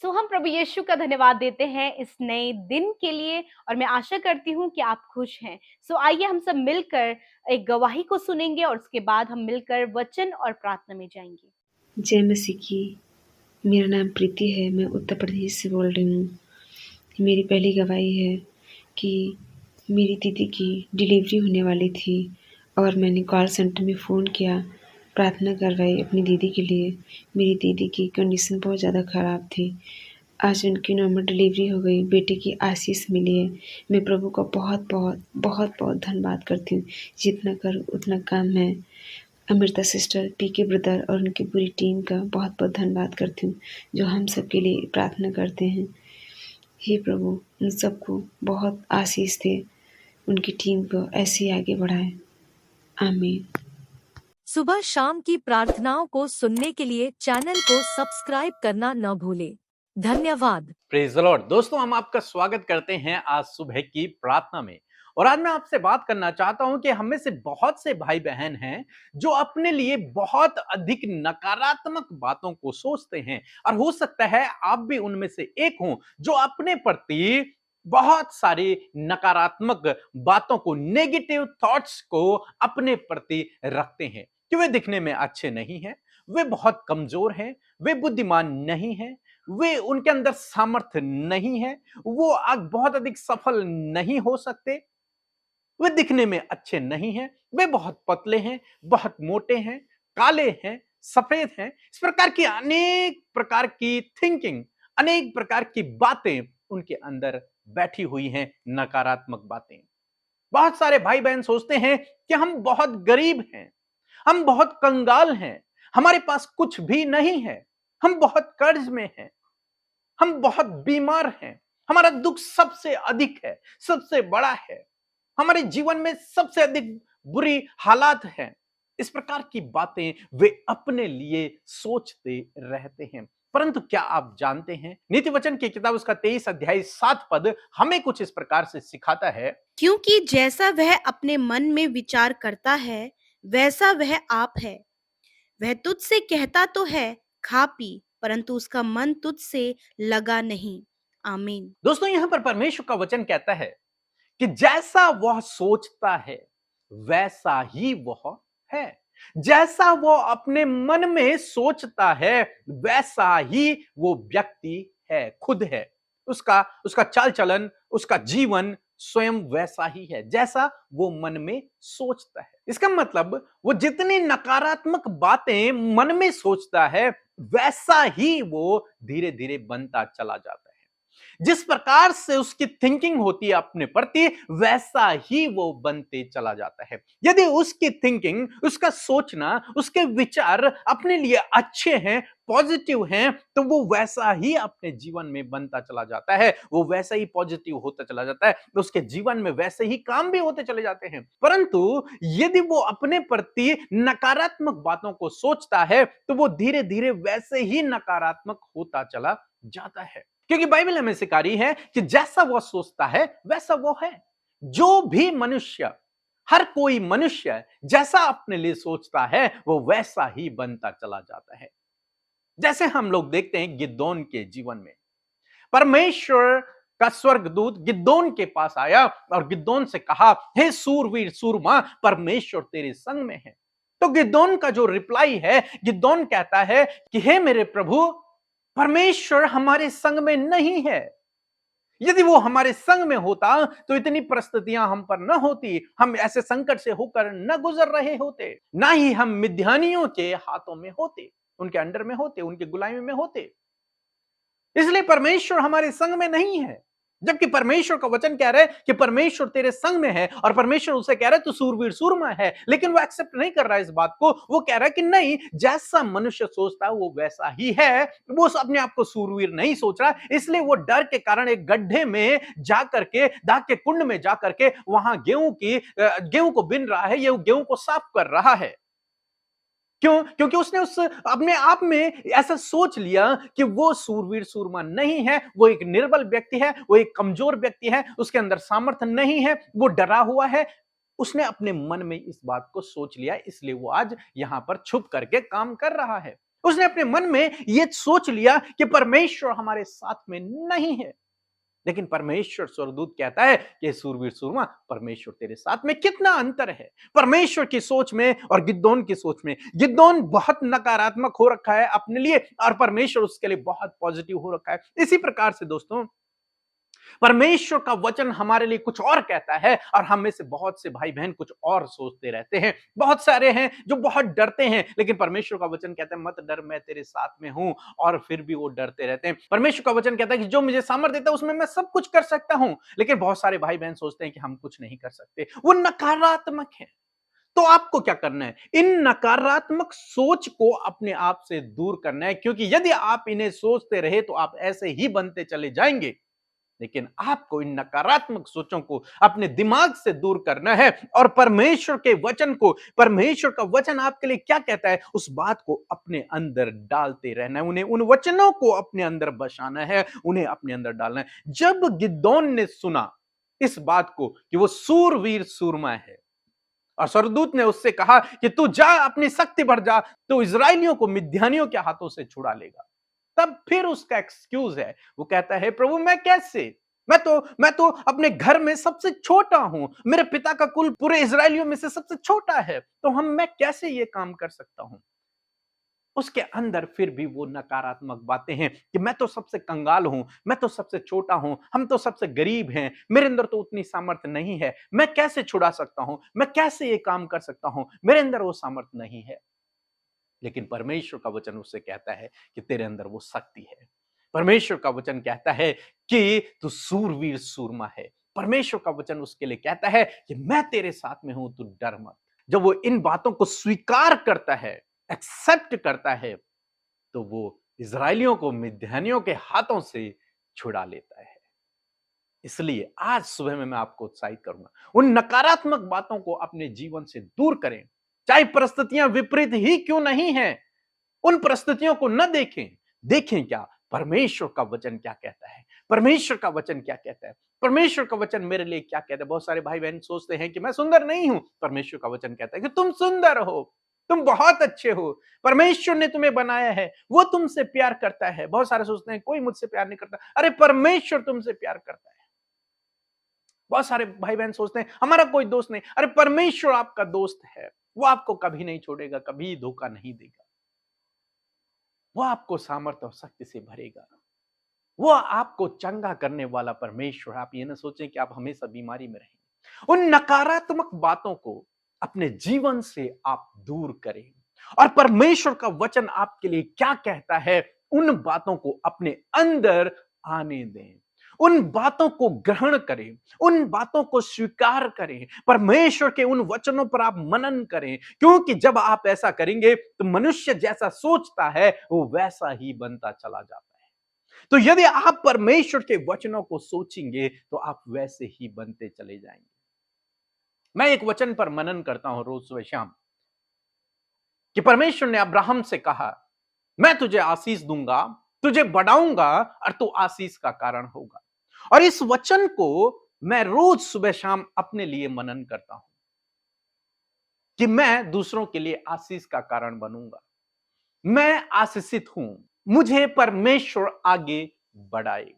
हम प्रभु यीशु का धन्यवाद देते हैं इस नए दिन के लिए और मैं आशा करती हूँ कि आप खुश हैं। आइए हम सब मिलकर एक गवाही को सुनेंगे और उसके बाद हम मिलकर वचन और प्रार्थना में जाएंगे। जय मसीह की। मेरा नाम प्रीति है, मैं उत्तर प्रदेश से बोल रही हूँ। मेरी पहली गवाही है कि मेरी दीदी की डिलीवरी होने वाली थी और मैंने कॉल सेंटर में फ़ोन किया, प्रार्थना करवाई अपनी दीदी के लिए। मेरी दीदी की कंडीशन बहुत ज़्यादा ख़राब थी। आज उनकी नॉर्मल डिलीवरी हो गई, बेटे की आशीष मिली है। मैं प्रभु का बहुत बहुत बहुत बहुत धन्यवाद करती हूँ। जितना कर उतना कम है। अमृता सिस्टर, पीके ब्रदर और उनकी पूरी टीम का बहुत बहुत धन्यवाद करती हूँ, जो हम सब के लिए प्रार्थना करते हैं। हे प्रभु, उन सबको बहुत आशीष दे, उनकी टीम को ऐसे ही आगे बढ़ाए। आमीन। सुबह शाम की प्रार्थनाओं को सुनने के लिए चैनल को सब्सक्राइब करना न भूलें। धन्यवाद। Praise the Lord. दोस्तों, हम आपका स्वागत करते हैं आज सुबह की प्रार्थना में। और आज मैं आपसे बात करना चाहता हूं कि हम में से बहुत से भाई बहन हैं जो अपने लिए बहुत अधिक नकारात्मक बातों को सोचते हैं, और हो सकता है आप भी उनमें से एक हों जो अपने प्रति बहुत सारी नकारात्मक बातों को, नेगेटिव थॉट्स को अपने प्रति रखते हैं कि वे दिखने में अच्छे नहीं हैं, वे बहुत कमजोर हैं, वे बुद्धिमान नहीं हैं, वे उनके अंदर सामर्थ्य नहीं है, वो बहुत अधिक सफल नहीं हो सकते, वे दिखने में अच्छे नहीं हैं, वे बहुत पतले हैं, बहुत मोटे हैं, काले हैं, सफेद हैं। इस प्रकार की अनेक प्रकार की थिंकिंग, अनेक प्रकार की बातें उनके अंदर बैठी हुई हैं, नकारात्मक बातें। बहुत सारे भाई बहन सोचते हैं कि हम बहुत गरीब हैं, हम बहुत कंगाल हैं, हमारे पास कुछ भी नहीं है, हम बहुत कर्ज में हैं, हम बहुत बीमार हैं, हमारा दुख सबसे अधिक है, सबसे बड़ा है, हमारे जीवन में सबसे अधिक बुरी हालात है। इस प्रकार की बातें वे अपने लिए सोचते रहते हैं। परंतु क्या आप जानते हैं, नीति वचन की किताब उसका 23 अध्याय 7 पद हमें कुछ इस प्रकार से सिखाता है, क्योंकि जैसा वह अपने मन में विचार करता है वैसा वह आप है। वह तुझसे कहता तो है खा पी, परंतु उसका मन तुझसे लगा नहीं। आमीन। दोस्तों यहां पर परमेश्वर का वचन कहता है कि जैसा वह सोचता है वैसा ही वह है। जैसा वो अपने मन में सोचता है वैसा ही वो व्यक्ति है, खुद है। उसका उसका चाल चलन, उसका जीवन स्वयं वैसा ही है जैसा वो मन में सोचता है। इसका मतलब वो जितनी नकारात्मक बातें मन में सोचता है वैसा ही वो धीरे धीरे बनता चला जाता है। जिस प्रकार से उसकी थिंकिंग होती है अपने प्रति, वैसा ही वो बनते चला जाता है। यदि उसकी थिंकिंग, उसका सोचना, उसके विचार अपने लिए अच्छे हैं, पॉजिटिव हैं, तो वो वैसा ही अपने जीवन में बनता चला जाता है, वो वैसा ही पॉजिटिव होता चला जाता है, तो उसके जीवन में वैसे ही काम भी होते चले जाते हैं। परंतु यदि वो अपने प्रति नकारात्मक बातों को सोचता है तो वो धीरे धीरे वैसे ही नकारात्मक होता चला जाता है। क्योंकि बाइबल हमें सिखा रही है कि जैसा वह सोचता है वैसा वो है। जो भी मनुष्य, हर कोई मनुष्य जैसा अपने लिए सोचता है वो वैसा ही बनता चला जाता है। जैसे हम लोग देखते हैं गिदोन के जीवन में, परमेश्वर का स्वर्गदूत गिदोन के पास आया और गिदोन से कहा, हे सूरवीर सूरमा, परमेश्वर तेरे संग में है। तो गिदोन का जो रिप्लाई है, गिदोन कहता है कि हे मेरे प्रभु, परमेश्वर हमारे संग में नहीं है। यदि वो हमारे संग में होता तो इतनी परिस्थितियां हम पर न होती, हम ऐसे संकट से होकर न गुजर रहे होते, ना ही हम मिद्यानियों के हाथों में होते, उनके अंडर में होते, उनके गुलामी में होते। इसलिए परमेश्वर हमारे संग में नहीं है। जबकि परमेश्वर का वचन कह रहा है कि परमेश्वर तेरे संग में है, और परमेश्वर उसे कह रहा है तू सूरवीर सूरमा है, लेकिन वो एक्सेप्ट नहीं कर रहा है इस बात को। वो कह रहा है कि नहीं, जैसा मनुष्य सोचता है वो वैसा ही है। वो अपने आप को सूरवीर नहीं सोच रहा, इसलिए वो डर के कारण एक गड्ढे में जाकर के, दाग के कुंड में जाकर के वहां गेहूं को बिन रहा है, ये गेहूं को साफ कर रहा है। क्यों? क्योंकि उसने उस अपने आप में ऐसा सोच लिया कि वो सूरवीर सूरमा नहीं है, वो एक निर्बल व्यक्ति है, वो एक कमजोर व्यक्ति है, उसके अंदर सामर्थ्य नहीं है, वो डरा हुआ है। उसने अपने मन में इस बात को सोच लिया, इसलिए वो आज यहां पर छुप करके काम कर रहा है। उसने अपने मन में यह सोच लिया कि परमेश्वर हमारे साथ में नहीं है। लेकिन परमेश्वर स्वर्गदूत कहता है कि सूरवीर सूरमा, परमेश्वर तेरे साथ में। कितना अंतर है परमेश्वर की सोच में और गिदोन की सोच में। गिदोन बहुत नकारात्मक हो रखा है अपने लिए और परमेश्वर उसके लिए बहुत पॉजिटिव हो रखा है। इसी प्रकार से दोस्तों, परमेश्वर का वचन हमारे लिए कुछ और कहता है और हम में से बहुत से भाई बहन कुछ और सोचते रहते हैं। बहुत सारे हैं जो बहुत डरते हैं, लेकिन परमेश्वर का वचन कहता है मत डर, मैं तेरे साथ में हूं, और फिर भी वो डरते रहते हैं। परमेश्वर का वचन कहता है कि जो मुझे सामर्थ्य देता है उसमें मैं सब कुछ कर सकता हूं, लेकिन बहुत सारे भाई बहन सोचते हैं कि हम कुछ नहीं कर सकते। वो नकारात्मक है। तो आपको क्या करना है? इन नकारात्मक सोच को अपने आप से दूर करना है, क्योंकि यदि आप इन्हें सोचते रहे तो आप ऐसे ही बनते चले जाएंगे। लेकिन आपको इन नकारात्मक सोचों को अपने दिमाग से दूर करना है और परमेश्वर के वचन को, परमेश्वर का वचन आपके लिए क्या कहता है, उस बात को अपने अंदर डालते रहना है। उन्हें, उन वचनों को अपने अंदर बसाना है, उन्हें अपने अंदर डालना है। जब गिदोन ने सुना इस बात को कि वो सूरवीर सूरमा है और स्वर्गदूत ने उससे कहा कि तू जा, अपनी शक्ति बढ़ जा, तो इजरायलियों को मिद्यानियों के हाथों से छुड़ा लेगा। तब फिर उसका एक्सक्यूज है, वो कहता है प्रभु मैं कैसे, मैं तो अपने घर में सबसे छोटा हूं, मेरे पिता का कुल पूरे इजरायलियों में से सबसे छोटा है, तो मैं कैसे ये काम कर सकता हूं। उसके अंदर फिर भी वो नकारात्मक बातें हैं कि मैं तो सबसे कंगाल हूं, मैं तो सबसे छोटा हूं, हम तो सबसे गरीब हैं, मेरे अंदर तो उतनी सामर्थ्य नहीं है, मैं कैसे छुड़ा सकता हूं, मैं कैसे ये काम कर सकता हूं, मेरे अंदर वो सामर्थ्य नहीं है। लेकिन परमेश्वर का वचन उससे कहता है कि तेरे अंदर वो शक्ति है। परमेश्वर का वचन कहता है कि तू सूरवीर सूरमा है। परमेश्वर का वचन उसके लिए कहता है कि मैं तेरे साथ में हूं, तू डर मत। जब वो इन बातों को स्वीकार करता है, एक्सेप्ट करता है, तो वो इजरायलियों को मिद्यानियों के हाथों से छुड़ा लेता है। इसलिए आज सुबह में मैं आपको उत्साहित करूंगा, उन नकारात्मक बातों को अपने जीवन से दूर करें, चाहे परिस्थितियां विपरीत ही क्यों नहीं है। उन परिस्थितियों को न देखें, देखें क्या परमेश्वर का वचन क्या कहता है, परमेश्वर का वचन क्या कहता है, परमेश्वर का वचन मेरे लिए क्या कहता है। बहुत सारे भाई बहन सोचते हैं कि मैं सुंदर नहीं हूं, परमेश्वर का वचन कहता है कि तुम सुंदर हो, तुम बहुत अच्छे हो, परमेश्वर ने तुम्हें बनाया है, वो तुमसे प्यार करता है। बहुत सारे सोचते हैं कोई मुझसे प्यार नहीं करता, अरे परमेश्वर तुमसे प्यार करता है। बहुत सारे भाई बहन सोचते हैं हमारा कोई दोस्त नहीं, अरे परमेश्वर आपका दोस्त है, वो आपको कभी नहीं छोड़ेगा, कभी धोखा नहीं देगा, वो आपको सामर्थ्य और शक्ति से भरेगा, वो आपको चंगा करने वाला परमेश्वर। आप ये ना सोचें कि आप हमेशा बीमारी में रहेंगे। उन नकारात्मक बातों को अपने जीवन से आप दूर करें और परमेश्वर का वचन आपके लिए क्या कहता है, उन बातों को अपने अंदर आने दें, उन बातों को ग्रहण करें, उन बातों को स्वीकार करें, परमेश्वर के उन वचनों पर आप मनन करें, क्योंकि जब आप ऐसा करेंगे तो मनुष्य जैसा सोचता है वो वैसा ही बनता चला जाता है। तो यदि आप परमेश्वर के वचनों को सोचेंगे तो आप वैसे ही बनते चले जाएंगे। मैं एक वचन पर मनन करता हूं रोज सुबह शाम कि परमेश्वर ने अब्राहम से कहा मैं तुझे आशीष दूंगा, तुझे बढ़ाऊंगा और तू आशीष का कारण होगा। और इस वचन को मैं रोज सुबह शाम अपने लिए मनन करता हूं कि मैं दूसरों के लिए आशीष का कारण बनूंगा। मैं आशीषित हूं, मुझे परमेश्वर आगे बढ़ाएगा।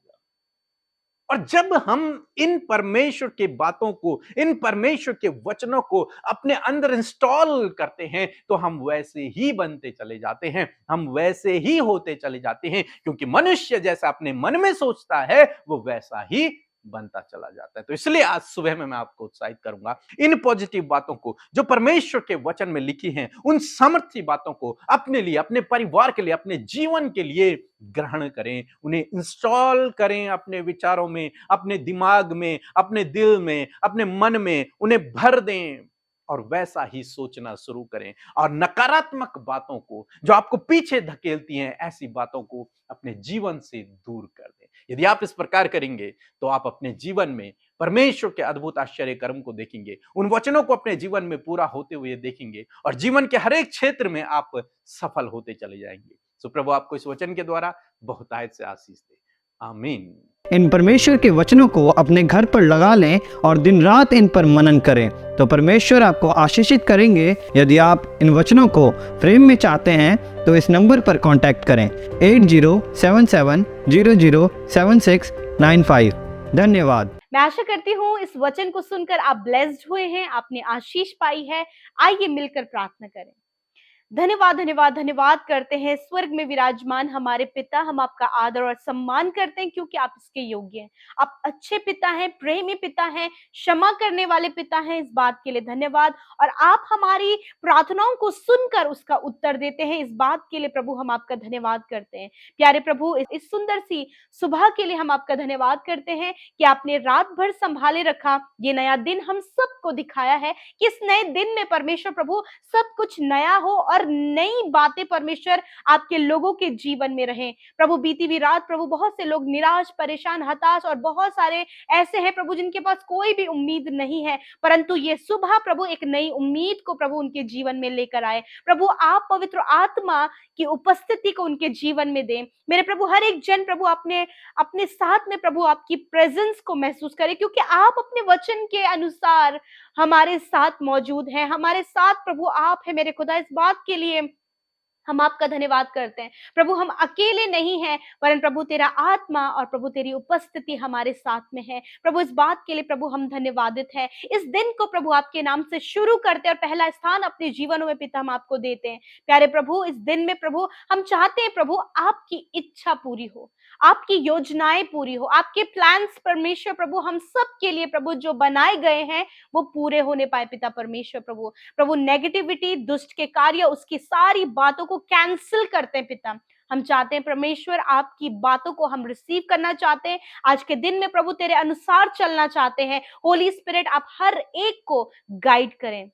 और जब हम इन परमेश्वर के बातों को, इन परमेश्वर के वचनों को अपने अंदर इंस्टॉल करते हैं तो हम वैसे ही बनते चले जाते हैं, हम वैसे ही होते चले जाते हैं, क्योंकि मनुष्य जैसा अपने मन में सोचता है वो वैसा ही बनता चला जाता है। तो इसलिए आज सुबह में मैं आपको उत्साहित करूंगा, इन पॉजिटिव बातों को जो परमेश्वर के वचन में लिखी हैं, उन सामर्थ्य बातों को अपने लिए, अपने परिवार के लिए, अपने जीवन के लिए ग्रहण करें, उन्हें इंस्टॉल करें अपने विचारों में, अपने दिमाग में, अपने दिल में, अपने मन में, उन्हें भर दें और वैसा ही सोचना शुरू करें। और नकारात्मक बातों को जो आपको पीछे धकेलती हैं, ऐसी बातों को अपने जीवन से दूर कर दें। यदि आप इस प्रकार करेंगे तो आप अपने जीवन में परमेश्वर के अद्भुत आश्चर्य कर्म को देखेंगे, उन वचनों को अपने जीवन में पूरा होते हुए देखेंगे और जीवन के हर एक क्षेत्र में आप सफल होते चले जाएंगे। सो प्रभु आपको इस वचन के द्वारा बहुतायत से आशीष दे। आमीन। इन परमेश्वर के वचनों को अपने घर पर लगा लें और दिन रात इन पर मनन करें, तो परमेश्वर आपको आशीषित करेंगे। यदि आप इन वचनों को फ्रेम में चाहते हैं तो इस नंबर पर कांटेक्ट करें 8077007695। धन्यवाद। मैं आशा करती हूँ इस वचन को सुनकर आप ब्लेस्ड हुए हैं, आपने आशीष पाई है। आइए मिलकर प्रार्थना करें। धन्यवाद धन्यवाद धन्यवाद करते हैं स्वर्ग में विराजमान हमारे पिता, हम आपका आदर और सम्मान करते हैं क्योंकि आप इसके योग्य हैं। आप अच्छे पिता हैं, प्रेमी पिता हैं, क्षमा करने वाले पिता हैं। इस बात के लिए धन्यवाद। और आप हमारी प्रार्थनाओं को सुनकर उसका उत्तर देते हैं, इस बात के लिए प्रभु हम आपका धन्यवाद करते हैं। प्यारे प्रभु, इस सुंदर सी सुबह के लिए हम आपका धन्यवाद करते हैं कि आपने रात भर संभाले रखा। ये नया दिन हम सबको दिखाया है कि इस नए दिन में परमेश्वर प्रभु सब कुछ नया हो और नई बातें परमेश्वर आपके लोगों के जीवन में रहें। प्रभु, बीती हुई रात प्रभु बहुत से लोग निराश, परेशान, हताश और बहुत सारे ऐसे हैं प्रभु जिनके पास कोई भी उम्मीद नहीं है, परंतु ये सुबह प्रभु एक नई उम्मीद को प्रभु उनके जीवन में लेकर आए। प्रभु, आप पवित्र आत्मा की उपस्थिति को उनके जीवन में दें। मेरे प्रभु, हर एक जन प्रभु अपने अपने साथ में प्रभु आपकी प्रेजेंस को महसूस करे, क्योंकि आप अपने वचन के अनुसार हमारे साथ मौजूद हैं। हमारे साथ प्रभु आप है मेरे खुदा। इस बात के लिए हम आपका धन्यवाद करते हैं प्रभु। हम अकेले नहीं हैं, वरन प्रभु तेरा आत्मा और प्रभु तेरी उपस्थिति हमारे साथ में है। प्रभु, इस बात के लिए प्रभु हम धन्यवादित हैं। इस दिन को प्रभु आपके नाम से शुरू करते हैं और पहला स्थान अपने जीवनों में पिता हम आपको देते हैं। प्यारे प्रभु, इस दिन में प्रभु हम चाहते हैं प्रभु आपकी इच्छा पूरी हो, आपकी योजनाएं पूरी हो, आपके प्लान्स परमेश्वर प्रभु हम सब के लिए प्रभु जो बनाए गए हैं वो पूरे होने पाए पिता परमेश्वर प्रभु। प्रभु, नेगेटिविटी, दुष्ट के कार्य, उसकी सारी बातों को कैंसिल करते हैं पिता। हम चाहते हैं परमेश्वर आपकी बातों को हम रिसीव करना चाहते हैं। आज के दिन में प्रभु तेरे अनुसार चलना चाहते हैं। होली स्पिरिट, आप हर एक को गाइड करें,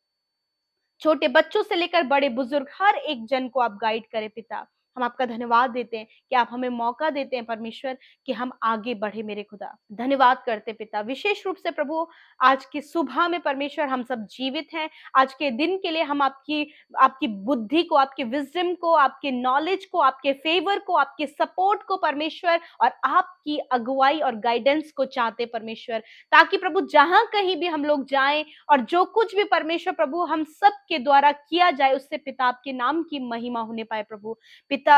छोटे बच्चों से लेकर बड़े बुजुर्ग हर एक जन को आप गाइड करें पिता। हम आपका धन्यवाद देते हैं कि आप हमें मौका देते हैं परमेश्वर कि हम आगे बढ़े मेरे खुदा। धन्यवाद करते पिता। विशेष रूप से प्रभु आज की सुबह में परमेश्वर हम सब जीवित हैं। आज के दिन के लिए हम आपकी आपकी बुद्धि को, आपके विजडम को, आपके नॉलेज को, आपके फेवर को, आपके सपोर्ट को परमेश्वर और आपकी अगुवाई और गाइडेंस को चाहते परमेश्वर, ताकि प्रभु जहां कहीं भी हम लोग जाएं और जो कुछ भी परमेश्वर प्रभु हम सब के द्वारा किया जाए उससे पिता आपके नाम की महिमा होने पाए। प्रभु पिता,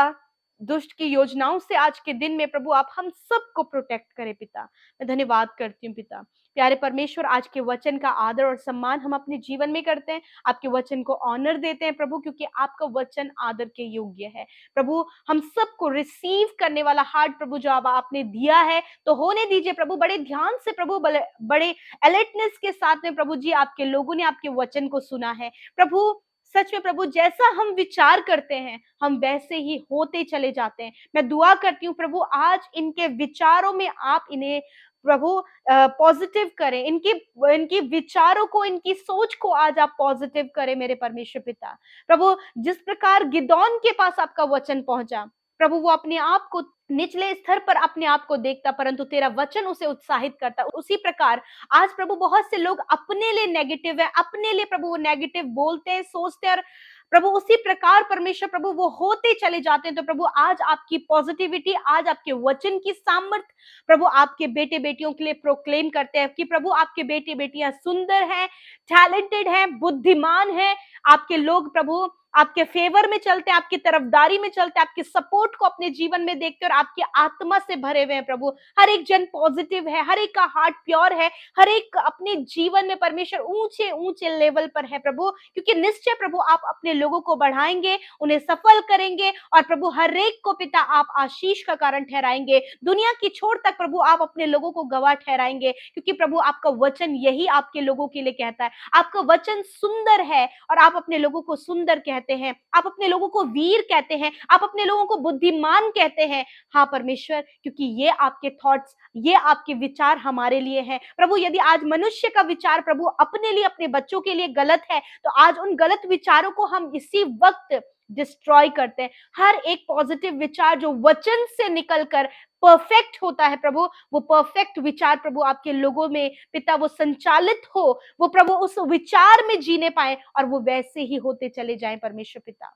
दुष्ट की योजनाओं से आज के दिन में प्रभु आप हम सबको प्रोटेक्ट करें पिता। मैं धन्यवाद करती हूँ पिता। प्यारे परमेश्वर, आज के वचन का आदर और सम्मान हम अपने जीवन में करते हैं, आपके वचन को ऑनर देते हैं प्रभु, क्योंकि आपका वचन आदर के योग्य है। प्रभु, हम सबको रिसीव करने वाला हार्ट प्रभु जो आपने दिया है तो होने दीजिए प्रभु। बड़े ध्यान से प्रभु, बड़े अलर्टनेस के साथ में प्रभु जी आपके लोगों ने आपके वचन को सुना है प्रभु। सच में प्रभु, जैसा हम विचार करते हैं हम वैसे ही होते चले जाते हैं। मैं दुआ करती हूँ प्रभु, आज इनके विचारों में आप इन्हें प्रभु पॉजिटिव करें, इनकी विचारों को, इनकी सोच को आज आप पॉजिटिव करें मेरे परमेश्वर पिता। प्रभु, जिस प्रकार गिदौन के पास आपका वचन पहुंचा प्रभु, वो अपने आप को निचले स्तर पर अपने आप को देखता, परंतु तेरा वचन उसे उत्साहित करता। उसी प्रकार आज प्रभु बहुत से लोग अपने लिए नेगेटिव है, अपने लिए प्रभु वो नेगेटिव बोलते हैं, सोचते हैं, और प्रभु उसी प्रकार परमेश्वर प्रभु वो होते चले जाते हैं। तो प्रभु आज आपकी पॉजिटिविटी, आज आपके वचन की सामर्थ्य प्रभु आपके बेटे बेटियों के लिए प्रोक्लेम करते हैं कि प्रभु आपके बेटे बेटियां सुंदर हैं, टैलेंटेड हैं, बुद्धिमान हैं। आपके लोग प्रभु आपके फेवर में चलते हैं, आपकी तरफदारी में चलते हैं, आपके सपोर्ट को अपने जीवन में देखते हैं और आपकी आत्मा से भरे हुए हैं प्रभु। हर एक जन पॉजिटिव है, हर एक का हार्ट प्योर है, हर एक अपने जीवन में परमेश्वर ऊंचे ऊंचे लेवल पर है प्रभु, क्योंकि निश्चय प्रभु आप अपने लोगों को बढ़ाएंगे, उन्हें सफल करेंगे और प्रभु हर एक को पिता आप आशीष का कारण ठहराएंगे। दुनिया की छोर तक प्रभु आप अपने लोगों को गवाह ठहराएंगे, क्योंकि प्रभु आपका वचन यही आपके लोगों के लिए कहता है। आपका वचन सुंदर है और आप अपने लोगों को सुंदर कहते हैं, आप अपने लोगों को वीर कहते हैं, आप अपने लोगों को बुद्धिमान कहते हैं। हाँ परमेश्वर, क्योंकि ये आपके थॉट्स, ये आपके विचार हमारे लिए हैं प्रभु। यदि आज मनुष्य का विचार प्रभु अपने लिए, अपने बच्चों के लिए गलत है, तो आज उन गलत विचारों को हम इसी वक्त डिस्ट्रॉय करते हैं। हर एक पॉजिटिव विचार जो वचन से निकलकर परफेक्ट होता है प्रभु, वो परफेक्ट विचार प्रभु आपके लोगों में पिता वो संचालित हो, वो प्रभु उस विचार में जीने पाए और वो वैसे ही होते चले जाएं परमेश्वर पिता।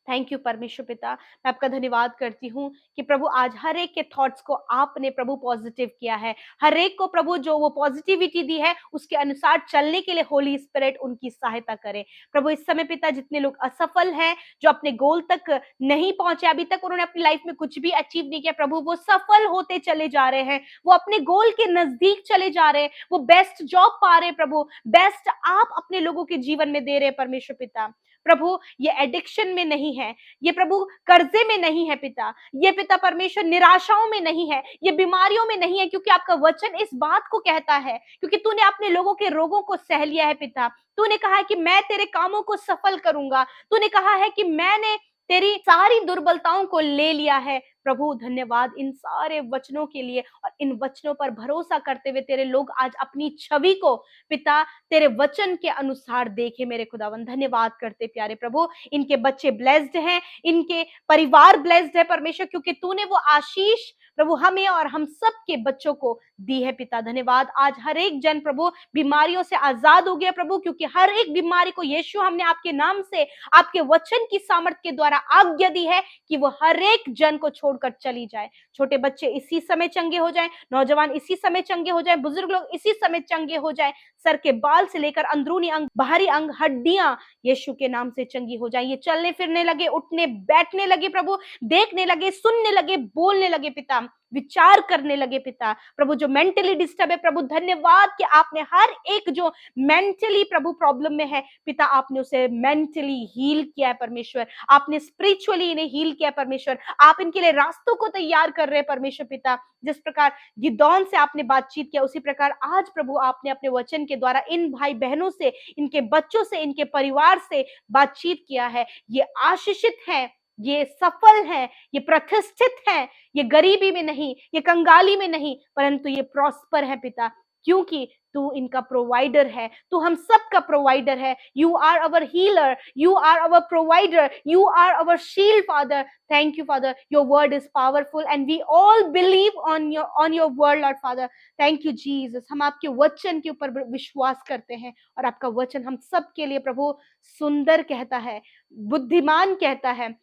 थैंक यू परमेश्वर पिता, मैं आपका धन्यवाद करती हूँ कि प्रभु आज हर एक के थॉट्स को आपने प्रभु पॉजिटिव किया है। हर एक को प्रभु जो वो पॉजिटिविटी दी है उसके अनुसार चलने के लिए होली स्पिरिट उनकी सहायता करे। प्रभु इस समय पिता जितने लोग असफल हैं, जो अपने गोल तक नहीं पहुंचे, अभी तक उन्होंने अपनी लाइफ में कुछ भी अचीव नहीं किया, प्रभु वो सफल होते चले जा रहे हैं, वो अपने गोल के नजदीक चले जा रहे हैं, वो बेस्ट जॉब पा रहे हैं प्रभु, बेस्ट आप अपने लोगों के जीवन में दे रहे हैं परमेश्वर पिता। प्रभु ये एडिक्शन में नहीं है, ये प्रभु कर्जे में नहीं है पिता, ये पिता परमेश्वर निराशाओं में नहीं है, ये बीमारियों में नहीं है, क्योंकि आपका वचन इस बात को कहता है, क्योंकि तूने अपने लोगों के रोगों को सह लिया है पिता। तूने कहा है कि मैं तेरे कामों को सफल करूंगा, तूने कहा है कि मैंने तेरी सारी दुर्बलताओं को ले लिया है। प्रभु धन्यवाद इन सारे वचनों के लिए, और इन वचनों पर भरोसा करते हुए तेरे लोग आज अपनी छवि को पिता तेरे वचन के अनुसार देखे। मेरे खुदावन धन्यवाद करते प्यारे प्रभु, इनके बच्चे ब्लेस्ड हैं, इनके परिवार ब्लेस्ड है परमेश्वर, क्योंकि तूने वो आशीष प्रभु हमें और हम सब के बच्चों को दी है पिता। धन्यवाद, आज हर एक जन प्रभु बीमारियों से आजाद हो गया प्रभु, क्योंकि हर एक बीमारी को यीशु हमने आपके नाम से आपके वचन की सामर्थ के द्वारा आज्ञा दी है कि वो हर एक जन को छोड़कर चली जाए। छोटे बच्चे इसी समय चंगे हो जाएं, नौजवान इसी समय चंगे हो जाएं, बुजुर्ग लोग इसी समय चंगे हो जाएं, सर के बाल से लेकर अंदरूनी अंग, बाहरी अंग, हड्डियां यीशु के नाम से चंगी हो जाएं। ये चलने फिरने लगे, उठने बैठने लगे प्रभु, देखने लगे, सुनने लगे, बोलने लगे पिता, विचार करने लगे पिता। प्रभु जो मेंटली डिस्टर्ब है प्रभु, धन्यवाद कि आपने हर एक जो मेंटली प्रभु प्रॉब्लम में है पिता, आपने उसे मेंटली हील किया है परमेश्वर, आपने स्पिरिचुअली इन्हें हील किया है परमेश्वर, आप इनके लिए रास्तों को तैयार कर रहे हैं परमेश्वर पिता। जिस प्रकार गिदौन से आपने बातचीत किया, उसी प्रकार आज प्रभु आपने अपने वचन के द्वारा इन भाई बहनों से, इनके बच्चों से, इनके परिवार से बातचीत किया है। ये आशीषित है, ये सफल है, ये प्रतिष्ठित है, ये गरीबी में नहीं, ये कंगाली में नहीं, परंतु ये प्रॉस्पर है पिता, क्योंकि तू इनका प्रोवाइडर है, तू हम सब का प्रोवाइडर है। You are our healer, you are our provider, you are our shield father. Thank you father, your word is powerful and we all believe on your word lord father. Thank you Jesus, हम आपके वचन के ऊपर विश्वास करते हैं, और आपका वचन हम सब के लिए प्रभु सुंदर कहता है, बुद्धिमान कहता है,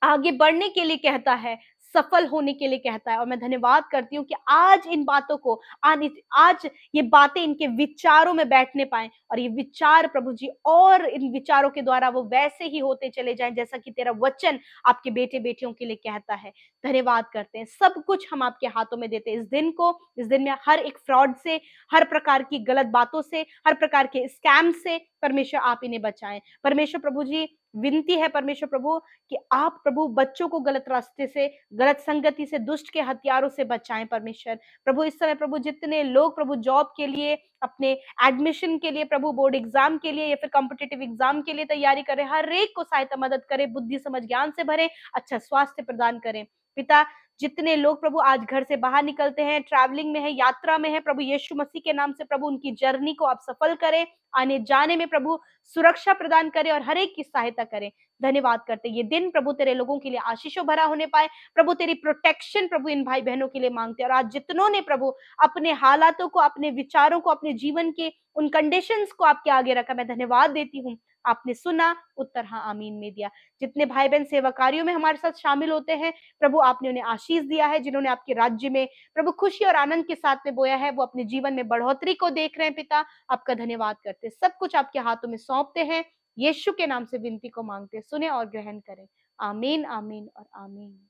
आगे बढ़ने के लिए कहता है, सफल होने के लिए कहता है। और मैं धन्यवाद करती हूँ कि आज इन बातों को, आज ये बातें इनके विचारों में बैठने पाए, और ये विचार प्रभु जी और इन विचारों के द्वारा वो वैसे ही होते चले जाएं जैसा कि तेरा वचन आपके बेटे बेटियों के लिए कहता है। धन्यवाद करते हैं, सब कुछ हम आपके हाथों में देते हैं। इस दिन को, इस दिन में हर एक फ्रॉड से, हर प्रकार की गलत बातों से, हर प्रकार के स्कैम से परमेश्वर आप इन्हें बचाएं। परमेश्वर प्रभु जी विनती है परमेश्वर प्रभु कि आप प्रभु बच्चों को गलत रास्ते से, गलत संगति से, दुष्ट के हथियारों से बचाएं परमेश्वर प्रभु। इस समय प्रभु जितने लोग प्रभु जॉब के लिए, अपने एडमिशन के लिए, प्रभु बोर्ड एग्जाम के लिए या फिर कॉम्पिटिटिव एग्जाम के लिए तैयारी करें, हर एक को सहायता मदद करें, बुद्धि समझ ज्ञान से भरें, अच्छा स्वास्थ्य प्रदान करें पिता। जितने लोग प्रभु आज घर से बाहर निकलते हैं, ट्रैवलिंग में है, यात्रा में है, प्रभु यीशु मसीह के नाम से प्रभु उनकी जर्नी को आप सफल करें, आने जाने में प्रभु सुरक्षा प्रदान करें और हर एक की सहायता करें। धन्यवाद करते ये दिन प्रभु तेरे लोगों के लिए आशीषों भरा होने पाए। प्रभु तेरी प्रोटेक्शन प्रभु इन भाई बहनों के लिए मांगते हैं, और आज जितनों ने प्रभु अपने हालातों को, अपने विचारों को, अपने जीवन के उन कंडीशंस को आपके आगे रखा, मैं धन्यवाद देती हूँ। आपने सुना, उत्तर हाँ आमीन में दिया। जितने भाई बहन सेवा कार्यों में हमारे साथ शामिल होते हैं प्रभु, आपने उन्हें आशीष दिया है। जिन्होंने आपके राज्य में प्रभु खुशी और आनंद के साथ में बोया है, वो अपने जीवन में बढ़ोतरी को देख रहे हैं पिता, आपका धन्यवाद करते, सब कुछ आपके हाथों में सौंपते हैं। यीशु के नाम से विनती को मांगते, सुने और ग्रहण करें। आमीन, आमीन और आमीन।